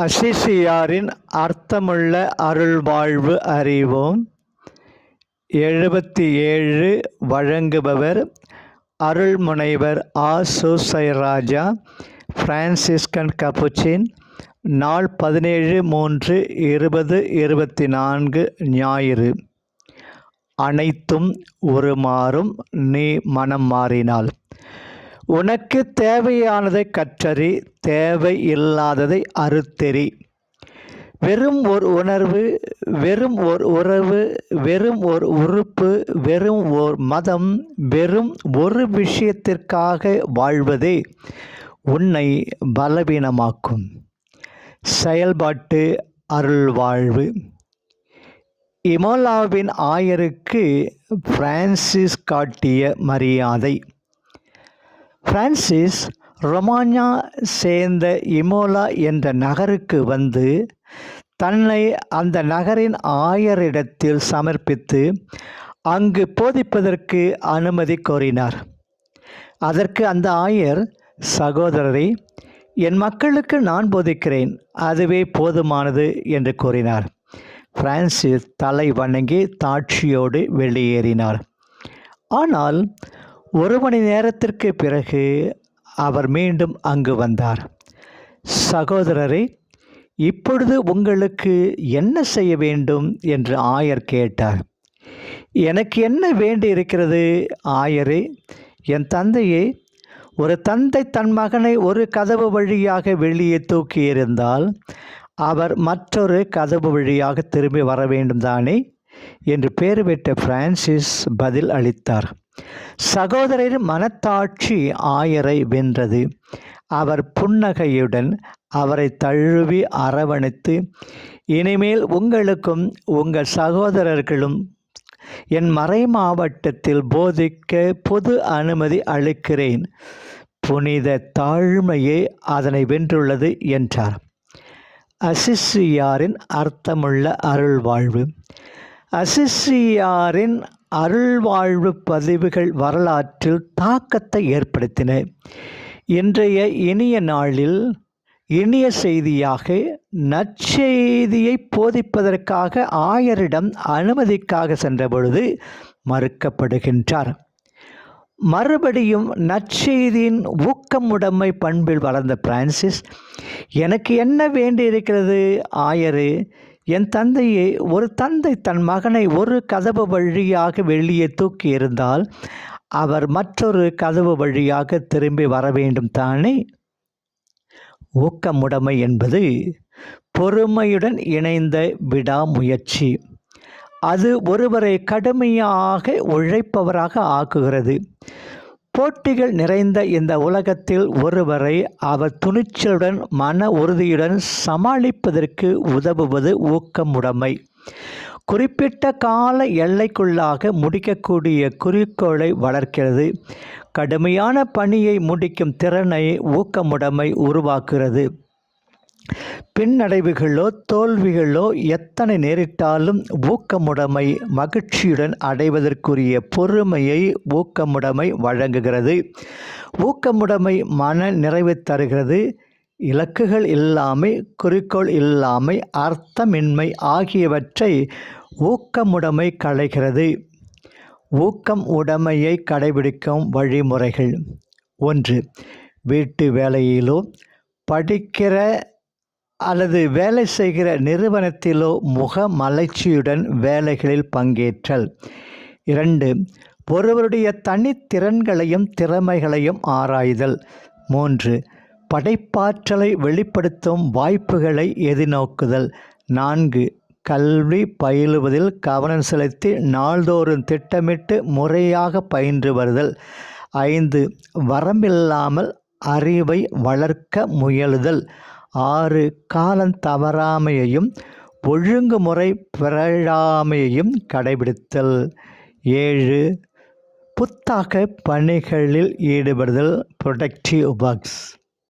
அசிசியாரின் அர்த்தமுள்ள அருள்வாழ்வு அறிவோம். 77 வழங்குபவர் அருள்முனைவர் ஆ. சூசைராஜா, பிரான்சிஸ்கன் கப்புச்சின். நாள் 17/3/2024 ஞாயிறு. அனைத்தும் உருமாறும் நீ மனம் மாறினால். உனக்கு தேவையானதை கற்றறி, தேவை இல்லாததை அறுத்தெறி. வெறும் ஒரு உணர்வு, வெறும் ஒரு உறவு, வெறும் ஒரு உறுப்பு, வெறும் ஓர் மதம், வெறும் ஒரு விஷயத்திற்காக வாழ்வதே உன்னை பலவீனமாக்கும். செயல்பாட்டு அருள்வாழ்வு. இமோலாவின் ஆயருக்கு பிரான்சிஸ் காட்டிய மரியாதை. பிரான்சிஸ் ரொமானியா சேர்ந்த இமோலா என்ற நகருக்கு வந்து தன்னை அந்த நகரின் ஆயரிடத்தில் சமர்ப்பித்து அங்கு போதிப்பதற்கு அனுமதி கோரினார். அதற்கு அந்த ஆயர், சகோதரரை, என் மக்களுக்கு நான் போதிக்கிறேன், அதுவே போதுமானது என்று கூறினார். பிரான்சிஸ் தலை வணங்கி தாட்சியோடு வெளியேறினார். ஆனால் 1 மணி நேரத்திற்கு பிறகு அவர் மீண்டும் அங்கு வந்தார். சகோதரரை, இப்பொழுது உங்களுக்கு என்ன செய்ய வேண்டும் என்று ஆயர் கேட்டார். எனக்கு என்ன வேண்டி இருக்கிறது ஆயரே? என் தந்தையே, ஒரு தந்தை தன் மகனை ஒரு கதவு வழியாக வெளியே தூக்கியிருந்தால் அவர் மற்றொரு கதவு வழியாக திரும்பி வர வேண்டும் தானே என்று பேறு பெற்ற பிரான்சிஸ் பதில் அளித்தார். சகோதரரின் மனத்தாட்சி ஆயரை வென்றது. அவர் புன்னகையுடன் அவரை தழுவி அரவணைத்து, இனிமேல் உங்களுக்கும் உங்கள் சகோதரர்களும் என் மறை மாவட்டத்தில் போதிக்க பொது அனுமதி அளிக்கிறேன். புனித தாழ்மையே அதனை வென்றுள்ளது என்றார். அசிசியாரின் அர்த்தமுள்ள அருள்வாழ்வு. அசிசியாரின் அருள்வாழ்வு பதிவுகள் வரலாற்றில் தாக்கத்தை ஏற்படுத்தின. இன்றைய இனிய நாளில் இனிய செய்தியாக நற்செய்தியை போதிப்பதற்காக ஆயரிடம் அனுமதிக்காக சென்றபொழுது மறுக்கப்படுகின்றார். மறுபடியும் நற்செய்தியின் ஊக்கமுடைமை பண்பில் வளர்ந்த பிரான்சிஸ், எனக்கு என்ன வேண்டியிருக்கிறது ஆயரே? என் தந்தையே, ஒரு தந்தை தன் மகனை ஒரு கதவு வழியாக வெளியே தூக்கி இருந்தால் அவர் மற்றொரு கதவு வழியாக திரும்பி வர வேண்டும் தானே? ஊக்கமுடைமை என்பது பொறுமையுடன் இணைந்த விடாமுயற்சி. அது ஒருவரை கடுமையாக உழைப்பவராக ஆக்குகிறது. போட்டிகள் நிறைந்த இந்த உலகத்தில் ஒருவரை அவர் துணிச்சலுடன் மன உறுதியுடன் சமாளிப்பதற்கு உதவுவது ஊக்கமுடைமை. குறிப்பிட்ட கால எல்லைக்குள்ளாக முடிக்கக்கூடிய குறிக்கோளை வளர்க்கிறது. கடுமையான பணியை முடிக்கும் திறனை ஊக்கமுடைமை உருவாக்குகிறது. பின்னடைவுகளோ தோல்விகளோ எத்தனை நேரிட்டாலும் ஊக்கமுடைமை மகிழ்ச்சியுடன் அடைவதற்குரிய பொறுமையை ஊக்கமுடைமை வழங்குகிறது. ஊக்கமுடைமை மன நிறைவு தருகிறது. இலக்குகள் இல்லாமை, குறிக்கோள் இல்லாமை, அர்த்தமின்மை ஆகியவற்றை ஊக்கமுடைமை களைகிறது. ஊக்கம் உடைமையை கடைபிடிக்கும் வழிமுறைகள். 1. வீட்டு வேலையிலோ, படிக்கிற அல்லது வேலை செய்கிற நிறுவனத்திலோ முக மலர்ச்சியுடன் வேலைகளில் பங்கேற்றல். 2. ஒருவருடைய தனித்திறன்களையும் திறமைகளையும் ஆராய்தல். 3. படைப்பாற்றலை வெளிப்படுத்தும் வாய்ப்புகளை எதிர்நோக்குதல். 4. கல்வி பயிலுவதில் கவனம் செலுத்தி நாள்தோறும் திட்டமிட்டு முறையாக பயின்று வருதல். 5. வரம்பில்லாமல் அறிவை வளர்க்க முயலுதல். 6. காலம் தவறாமையையும் ஒழுங்குமுறை பிறழாமையையும் கடைபிடித்தல். 7. புத்தாக்க பணிகளில் ஈடுபடுதல், ப்ரொடக்டிவ் ஒர்க்ஸ்.